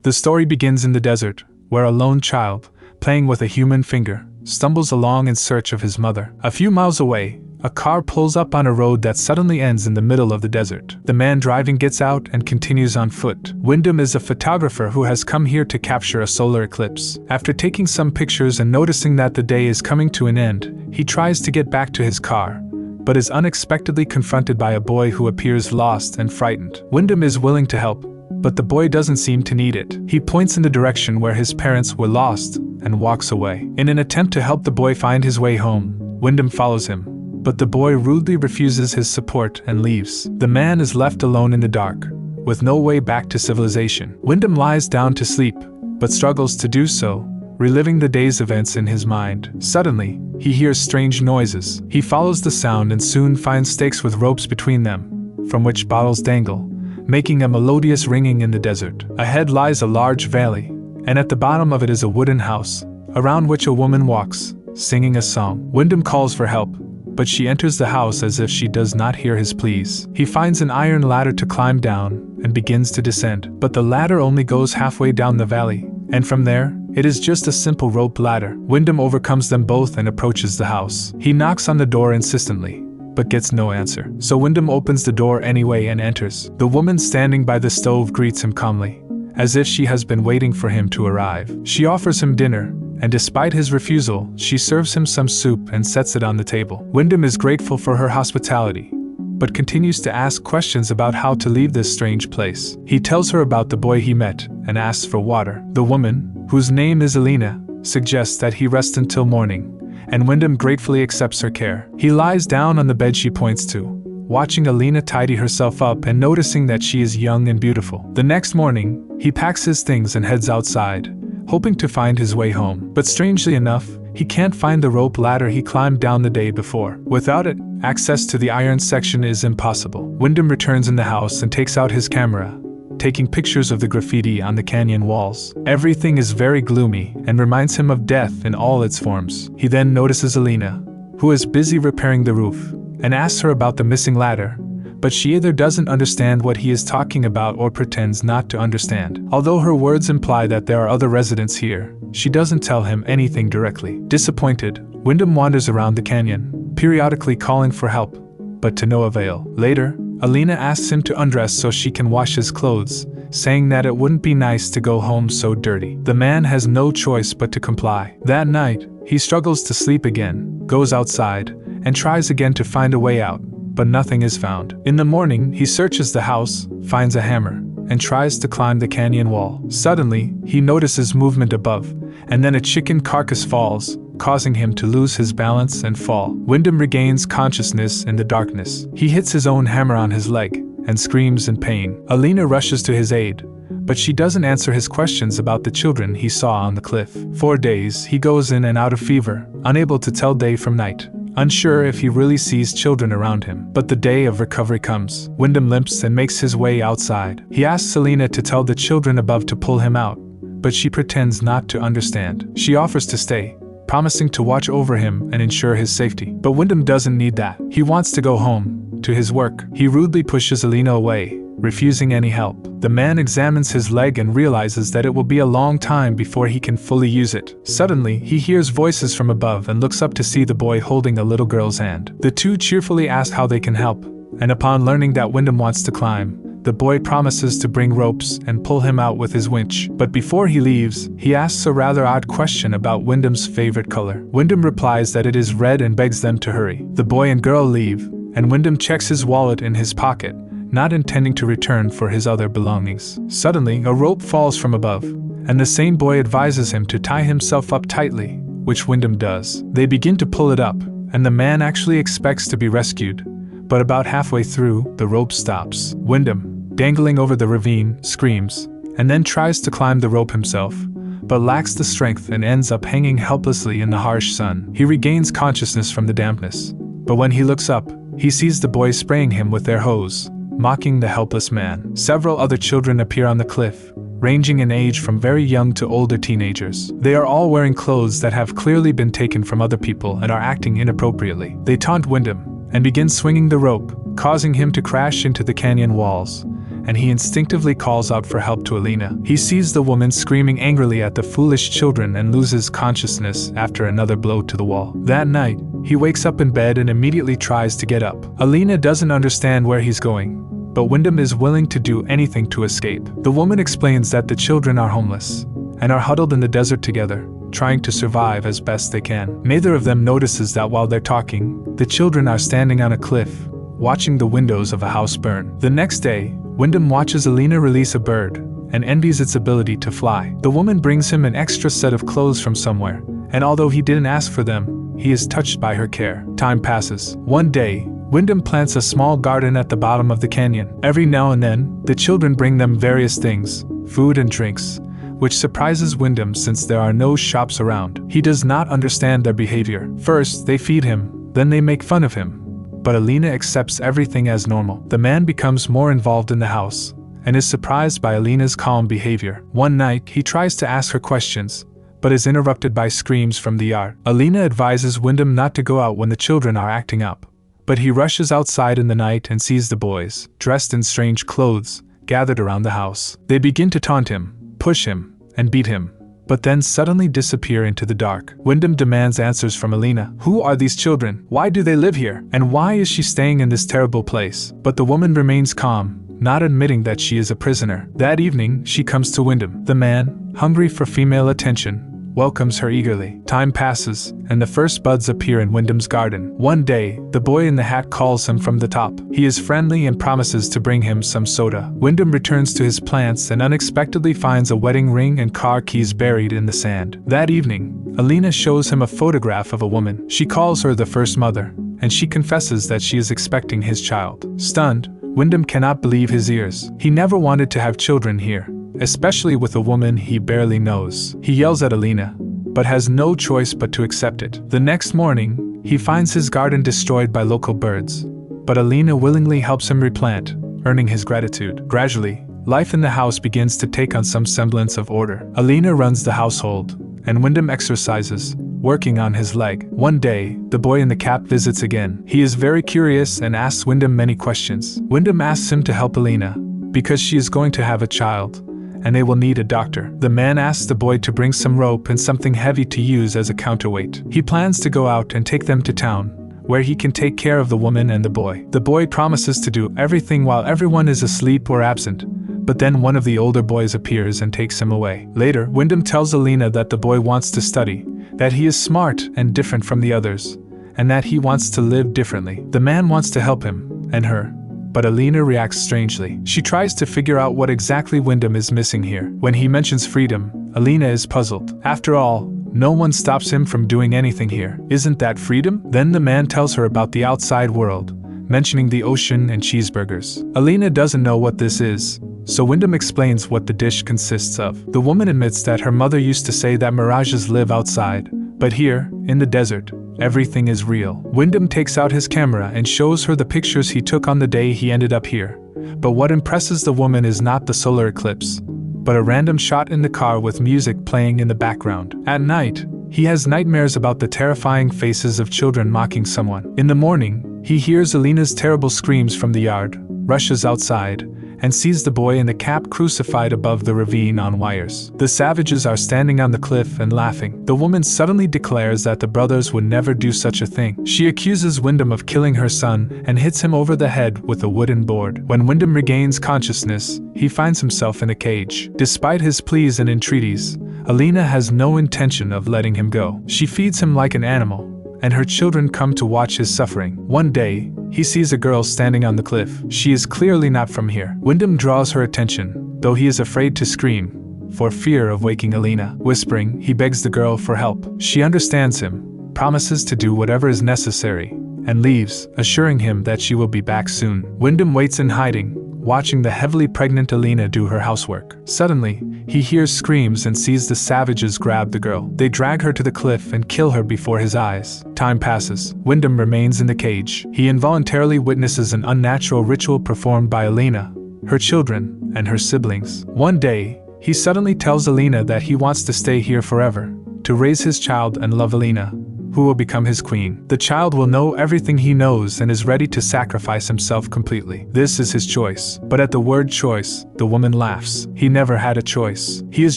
The story begins in the desert, where a lone child, playing with a human finger, stumbles along in search of his mother. A few miles away, a car pulls up on a road that suddenly ends in the middle of the desert. The man driving gets out and continues on foot. Wyndham is a photographer who has come here to capture a solar eclipse. After taking some pictures and noticing that the day is coming to an end, he tries to get back to his car, but is unexpectedly confronted by a boy who appears lost and frightened. Wyndham is willing to help, but the boy doesn't seem to need it. He points in the direction where his parents were lost and walks away. In an attempt to help the boy find his way home, Wyndham follows him, but the boy rudely refuses his support and leaves. The man is left alone in the dark, with no way back to civilization. Wyndham lies down to sleep, but struggles to do so, reliving the day's events in his mind. Suddenly, he hears strange noises. He follows the sound and soon finds stakes with ropes between them, from which bottles dangle, making a melodious ringing in the desert. Ahead lies a large valley, and at the bottom of it is a wooden house, around which a woman walks, singing a song. Wyndham calls for help, but she enters the house as if she does not hear his pleas. He finds an iron ladder to climb down and begins to descend, but the ladder only goes halfway down the valley, and from there, it is just a simple rope ladder. Wyndham overcomes them both and approaches the house. He knocks on the door insistently, but gets no answer. So Wyndham opens the door anyway and enters. The woman standing by the stove greets him calmly, as if she has been waiting for him to arrive. She offers him dinner, and despite his refusal, she serves him some soup and sets it on the table. Wyndham is grateful for her hospitality, but continues to ask questions about how to leave this strange place. He tells her about the boy he met and asks for water. The woman, whose name is Alina, suggests that he rest until morning, and Wyndham gratefully accepts her care. He lies down on the bed she points to, watching Alina tidy herself up and noticing that she is young and beautiful. The next morning, he packs his things and heads outside, hoping to find his way home. But strangely enough, he can't find the rope ladder he climbed down the day before. Without it, access to the iron section is impossible. Wyndham returns in the house and takes out his camera, taking pictures of the graffiti on the canyon walls. Everything is very gloomy and reminds him of death in all its forms. He then notices Alina, who is busy repairing the roof, and asks her about the missing ladder, but she either doesn't understand what he is talking about or pretends not to understand. Although her words imply that there are other residents here, she doesn't tell him anything directly. Disappointed, Wyndham wanders around the canyon, periodically calling for help, but to no avail. Later, Alina asks him to undress so she can wash his clothes, saying that it wouldn't be nice to go home so dirty. The man has no choice but to comply. That night, he struggles to sleep again, goes outside, and tries again to find a way out, but nothing is found. In the morning, he searches the house, finds a hammer, and tries to climb the canyon wall. Suddenly, he notices movement above, and then a chicken carcass falls, causing him to lose his balance and fall. Wyndham regains consciousness in the darkness. He hits his own hammer on his leg and screams in pain. Alina rushes to his aid, but she doesn't answer his questions about the children he saw on the cliff. For days, he goes in and out of fever, unable to tell day from night, unsure if he really sees children around him. But the day of recovery comes. Wyndham limps and makes his way outside. He asks Alina to tell the children above to pull him out, but she pretends not to understand. She offers to stay, promising to watch over him and ensure his safety. But Wyndham doesn't need that. He wants to go home, to his work. He rudely pushes Alina away, refusing any help. The man examines his leg and realizes that it will be a long time before he can fully use it. Suddenly, he hears voices from above and looks up to see the boy holding a little girl's hand. The two cheerfully ask how they can help, and upon learning that Wyndham wants to climb, the boy promises to bring ropes and pull him out with his winch. But before he leaves, he asks a rather odd question about Wyndham's favorite color. Wyndham replies that it is red and begs them to hurry. The boy and girl leave, and Wyndham checks his wallet in his pocket, not intending to return for his other belongings. Suddenly, a rope falls from above, and the same boy advises him to tie himself up tightly, which Wyndham does. They begin to pull it up, and the man actually expects to be rescued, but about halfway through, the rope stops. Wyndham, dangling over the ravine, screams, and then tries to climb the rope himself, but lacks the strength and ends up hanging helplessly in the harsh sun. He regains consciousness from the dampness, but when he looks up, he sees the boys spraying him with their hose, mocking the helpless man. Several other children appear on the cliff, ranging in age from very young to older teenagers. They are all wearing clothes that have clearly been taken from other people and are acting inappropriately. They taunt Wyndham and begin swinging the rope, causing him to crash into the canyon walls, and he instinctively calls out for help to Alina. He sees the woman screaming angrily at the foolish children and loses consciousness after another blow to the wall. That night, he wakes up in bed and immediately tries to get up. Alina doesn't understand where he's going, but Wyndham is willing to do anything to escape. The woman explains that the children are homeless and are huddled in the desert together, trying to survive as best they can. Neither of them notices that while they're talking, the children are standing on a cliff, watching the windows of a house burn. The next day, Wyndham watches Alina release a bird and envies its ability to fly. The woman brings him an extra set of clothes from somewhere, and although he didn't ask for them, he is touched by her care. Time passes. One day, Wyndham plants a small garden at the bottom of the canyon. Every now and then, the children bring them various things, food and drinks, which surprises Wyndham since there are no shops around. He does not understand their behavior. First, they feed him, then they make fun of him. But Alina accepts everything as normal. The man becomes more involved in the house, and is surprised by Alina's calm behavior. One night, he tries to ask her questions, but is interrupted by screams from the yard. Alina advises Wyndham not to go out when the children are acting up, but he rushes outside in the night and sees the boys, dressed in strange clothes, gathered around the house. They begin to taunt him, push him, and beat him, but then suddenly disappear into the dark. Wyndham demands answers from Alina. Who are these children? Why do they live here? And why is she staying in this terrible place? But the woman remains calm, not admitting that she is a prisoner. That evening, she comes to Wyndham. The man, hungry for female attention, welcomes her eagerly. Time passes, and the first buds appear in Wyndham's garden. One day, the boy in the hat calls him from the top. He is friendly and promises to bring him some soda. Wyndham returns to his plants and unexpectedly finds a wedding ring and car keys buried in the sand. That evening, Alina shows him a photograph of a woman. She calls her the first mother, and she confesses that she is expecting his child. Stunned, Wyndham cannot believe his ears. He never wanted to have children here, especially with a woman he barely knows. He yells at Alina, but has no choice but to accept it. The next morning, he finds his garden destroyed by local birds, but Alina willingly helps him replant, earning his gratitude. Gradually, life in the house begins to take on some semblance of order. Alina runs the household, and Wyndham exercises, working on his leg. One day, the boy in the cap visits again. He is very curious and asks Wyndham many questions. Wyndham asks him to help Alina, because she is going to have a child, and they will need a doctor. The man asks the boy to bring some rope and something heavy to use as a counterweight. He plans to go out and take them to town, where he can take care of the woman and the boy. The boy promises to do everything while everyone is asleep or absent, but then one of the older boys appears and takes him away. Later, Wyndham tells Alina that the boy wants to study, that he is smart and different from the others, and that he wants to live differently. The man wants to help him, and her, but Alina reacts strangely. She tries to figure out what exactly Wyndham is missing here. When he mentions freedom, Alina is puzzled. After all, no one stops him from doing anything here. Isn't that freedom? Then the man tells her about the outside world, mentioning the ocean and cheeseburgers. Alina doesn't know what this is, so Wyndham explains what the dish consists of. The woman admits that her mother used to say that mirages live outside, but here, in the desert, everything is real. Wyndham takes out his camera and shows her the pictures he took on the day he ended up here. But what impresses the woman is not the solar eclipse, but a random shot in the car with music playing in the background. At night, he has nightmares about the terrifying faces of children mocking someone. In the morning, he hears Alina's terrible screams from the yard, rushes outside, and sees the boy in the cap crucified above the ravine on wires. The savages are standing on the cliff and laughing. The woman suddenly declares that the brothers would never do such a thing. She accuses Wyndham of killing her son and hits him over the head with a wooden board. When Wyndham regains consciousness, he finds himself in a cage. Despite his pleas and entreaties, Alina has no intention of letting him go. She feeds him like an animal, and her children come to watch his suffering. One day, he sees a girl standing on the cliff. She is clearly not from here. Wyndham draws her attention, though he is afraid to scream, for fear of waking Alina. Whispering, he begs the girl for help. She understands him, promises to do whatever is necessary, and leaves, assuring him that she will be back soon. Wyndham waits in hiding, watching the heavily pregnant Alina do her housework. Suddenly, he hears screams and sees the savages grab the girl. They drag her to the cliff and kill her before his eyes. Time passes. Wyndham remains in the cage. He involuntarily witnesses an unnatural ritual performed by Alina, her children, and her siblings. One day, he suddenly tells Alina that he wants to stay here forever, to raise his child and love Alina, who will become his queen. The child will know everything he knows and is ready to sacrifice himself completely. This is his choice. But at the word choice, the woman laughs. He never had a choice. He is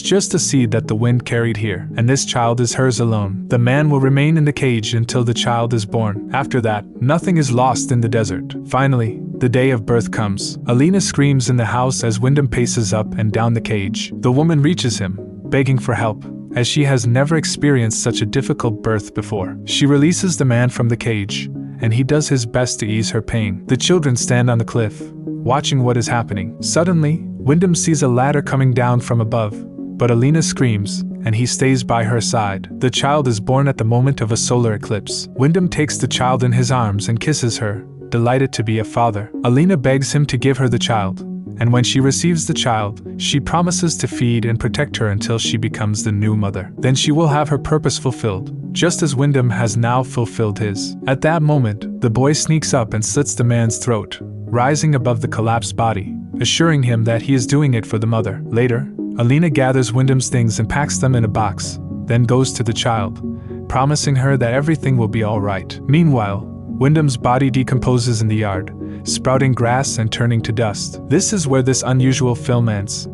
just a seed that the wind carried here, and this child is hers alone. The man will remain in the cage until the child is born. After that, nothing is lost in the desert. Finally, the day of birth comes. Alina screams in the house as Wyndham paces up and down the cage. The woman reaches him, begging for help, as she has never experienced such a difficult birth before. She releases the man from the cage, and he does his best to ease her pain. The children stand on the cliff, watching what is happening. Suddenly, Wyndham sees a ladder coming down from above, but Alina screams, and he stays by her side. The child is born at the moment of a solar eclipse. Wyndham takes the child in his arms and kisses her, delighted to be a father. Alina begs him to give her the child, and when she receives the child, she promises to feed and protect her until she becomes the new mother. Then she will have her purpose fulfilled, just as Wyndham has now fulfilled his. At that moment, the boy sneaks up and slits the man's throat, rising above the collapsed body, assuring him that he is doing it for the mother. Later, Alina gathers Wyndham's things and packs them in a box, then goes to the child, promising her that everything will be all right. Meanwhile, Wyndham's body decomposes in the yard, sprouting grass and turning to dust. This is where this unusual film ends.